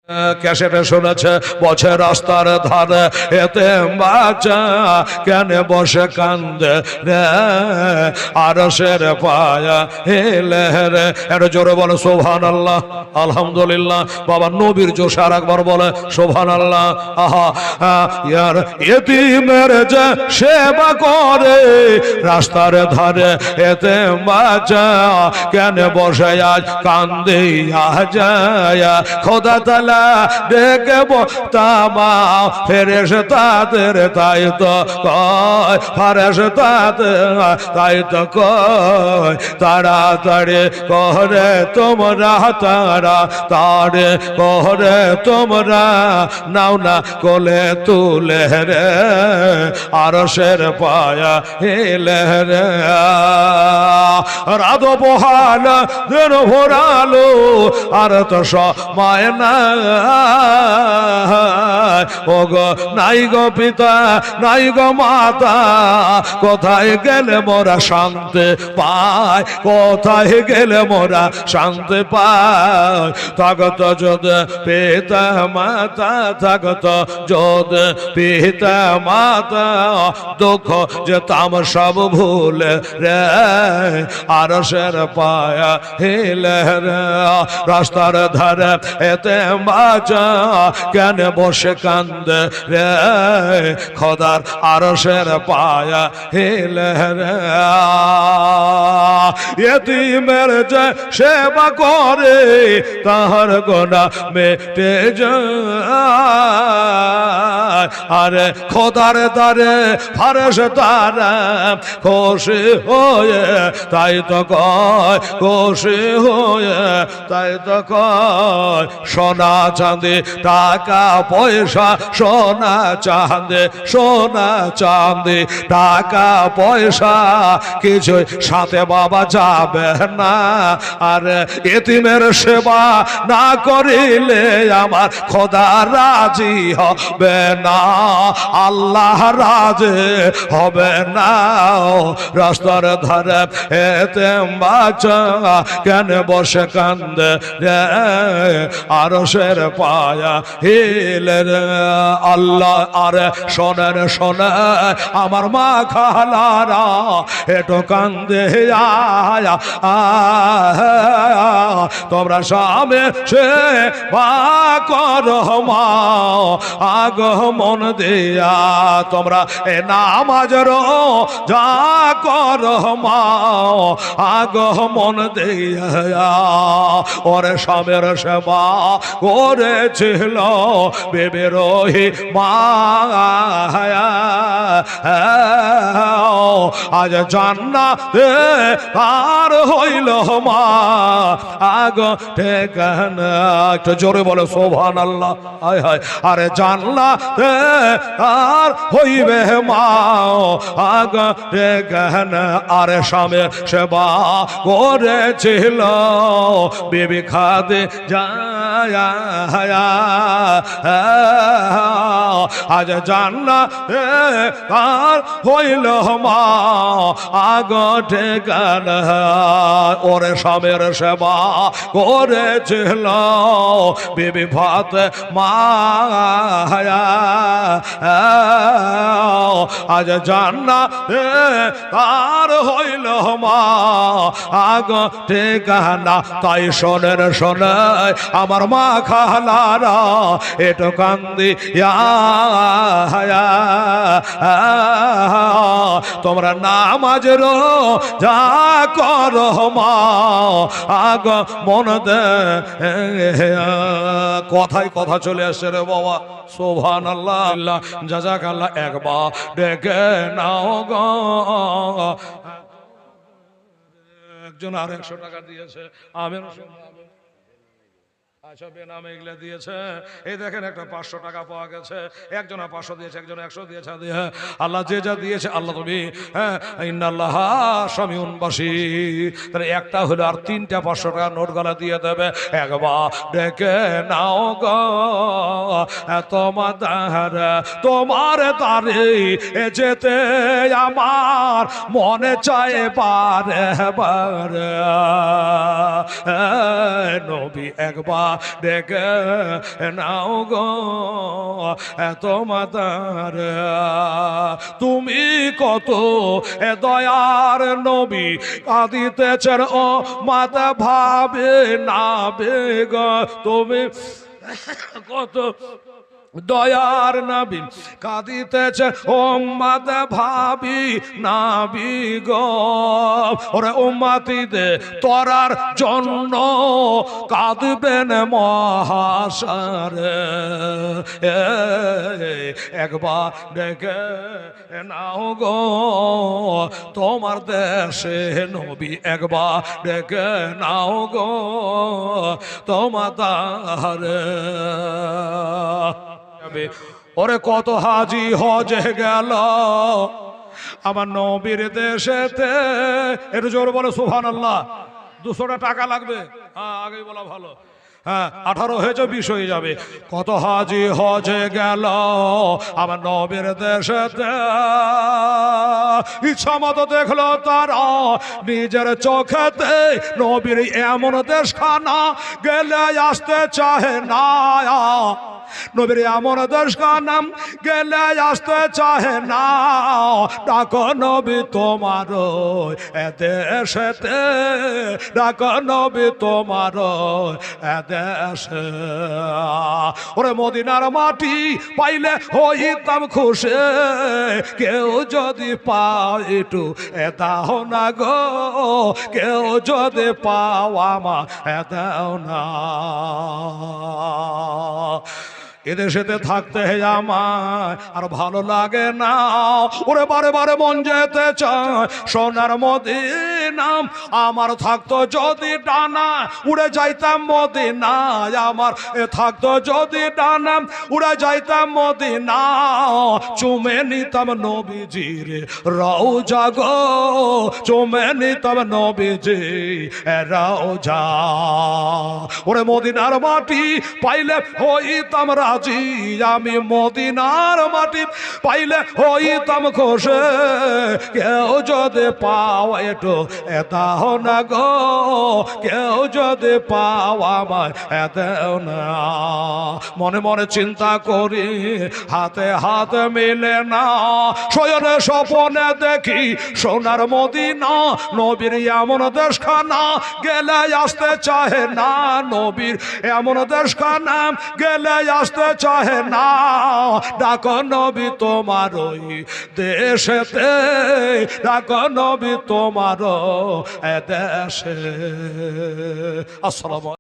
ক্যাসেটে শুনেছে বছর রাস্তার ধারে এতে বাচ্চা কেন বসে কান্দে রে আরশের পায়া হেলে রে। একটু জোরে বলে সুবহানাল্লাহ আলহামদুলিল্লাহ। বাবা নবীর জোশার একবার বলে সুবহানাল্লাহ। আহা ইয়ার এতিমের যে সেবা করে রাস্তার ধারে এতে বাচ্চা কেন বসে আজ কান্দে যায় খোদা তাআলা দেখব তামা ফেরেশতাদের তাই তো কয় ফেরেশতাদের তাই তো কয় তাড়াতাড়ি করে তোমরা তাড়াতাড়ি করে তোমরা নাও না কোলে তুলে রে আরশের পায়া হেলে রে। রাত পোহাল দিন ভোরালো আর তো সময় না ও গো নাই গো পিতা নাই গো মাতা কোথায় গেলে মোরা শান্তি পায় কোথায় গেলে মোরা শান্তি পায় থাকত যদি পিতা মাতা থাকত যদি পিতা মাতা দুঃখ যেতাম সব ভুলে রে আরশের পায়া হিলে রে রাস্তার ধারে এতে বাচ্চা কেন বসে কান্দে রে খোদার আরশের পায়া হিলে রে। এতিমের যে সেবা করে তাহার গোনা মেটে যায় আরে খোদার দ্বারে ফেরেশতারা খুশি হয়ে তাই তো কয় খুশি হয়ে তাই তো কয় সোনা চাঁদি টাকা পয়সা সোনা চাঁদে সোনা চাঁদি টাকা পয়সা কিছুই সাথে বাবা যাবে না আর এতিমের সেবা না করিলে আমার খোদা রাজি হবে না আল্লাহ রাজি হবে না। রাস্তার ধারে এতিম বাচ্চা কেন বসে কান্দে রে আরশের পায়া হিলে রে আল্লাহ আরে শোনেন শোনে আমার মা খালারা এটো কান্দে আয়া তোমরা সামনে সে বা করো মা আগ মন দিয়া তোমরা এ নামাজের যা করো মা আগ মন দিয়া ওরে স্বামীর সেবা করেছিল বেবেরোহি মা আজ জান্নাতে আর হইল মা আগ ঠিকানা একটু জোরে বলে সুবহানাল্লাহ হায় হায় আরে জান্নাতে আর হইবে মা আগ ঠিকানা আরে স্বামী সেবা করেছিল বিবি খাদে যায় আজ জান্নাতে আর হইল মা আগ ঠিকানা ওরে স্বামীর সেবা করেছিল বিবি ফাতেমা আজ জান্নাতে তার হইল মা আগ ঠিকানা তাই শোনেন শোনে আমার মা খালারা এটো কান্দি তোমরা নামাজের যা করো মা আগ মন দে কথায় কথা চলে আসছে রে বাবা সুবহানাল্লাহ জাযাকাল্লাহ একবার ডেকে নাও গো একজন আর 100 টাকা দিয়েছে আমিন আচ্ছা বেনামে এগুলা দিয়েছে এই দেখেন একটা 500 টাকা পাওয়া গেছে একজন 500 দিয়েছে একজন 100 দিয়েছে আল্লাহ যে যা দিয়েছে আল্লাহ তুমি ইন্নাল্লাহা সামিউন বাসীর তাহলে একটা হলো আর 3টা 500 টাকা নোট গলা দিয়ে দেবে একবার ডেকে নাও গো তোমার দারে যেতে আমার মনে চায় বারে বারে নবী একবার ডেকে নাও গো তোমার, তুমি কত দয়ার নবী কাঁদিতেছেন ও মাতা ভাবে না বেগ, তুমি কত দয়ার নবী কাঁদিতেছে উম্মত ভাবি নাবি গো, ওরে উম্মতিদের তরার জন্য কাঁদবেন মহাশারে, একবার ডেকে নাও গো তোমার দেশে নবী, একবার ডেকে নাও গো তোমার দারে। ওরে কত হাজি হজে গেল আমার নবীর দেশেতে, একটু জোর বলে সুবহানাল্লাহ। 200 টাকা লাগবে, হ্যাঁ আগেই বলা ভালো, হ্যাঁ 18 হয়েছে 20 হয়ে যাবে। কত হাজি হজে গেল আমার নবীর দেশেতে, ইচ্ছা মতো দেখলো তারা নিজের চোখেতে নবীর এমন দেশখানা গেলে আসতে চাহে না, নবীর এমন দেশখানা গেলে আসতে চাহে না, ডাকো নবী তোমার দেশেতে, ডাকো নবী তোমার দেশে। ওরে মদিনার মাটি পাইলে হইতাম খুশি, কেউ যদি পাও একটু দাও না গো, কেউ যদি পাও আমার দাও না। এদেশেতে থাকতে আমার আর ভালো লাগে না, ওরে বারে বারে মন যেতে চায় সোনার মদিনা, আমার থাকতো যদি ডানা উড়ে যাইতাম মদিনা, আমার থাকতো যদি ডানা উড়ে যাইতাম মদিনা, চুমে নিতাম নবীজির রওজা গো, চুমে নিতাম নবীজি রওজা। ওরে মদিনার মাটি পাইলে হইতাম রাজি, আমি মদিনার মাটি পাইলে হইতাম খুশি, কেউ যদি পাও একটু দাও না গো, কেউ যদি পাও আমায় দাও না। মনে মনে চিন্তা করি হাতে হাত মিলে না, শয়নে স্বপনে দেখি সোনার মদিনা, নবীর এমন দেশখানা গেলে আসতে চাহে না, নবীর এমন দেশখানা গেলে আসতে চাহে না, ডাকো নবী তোমার ওই দেশেতে, ডাকো নবী তোমার দেশে। আসসালামু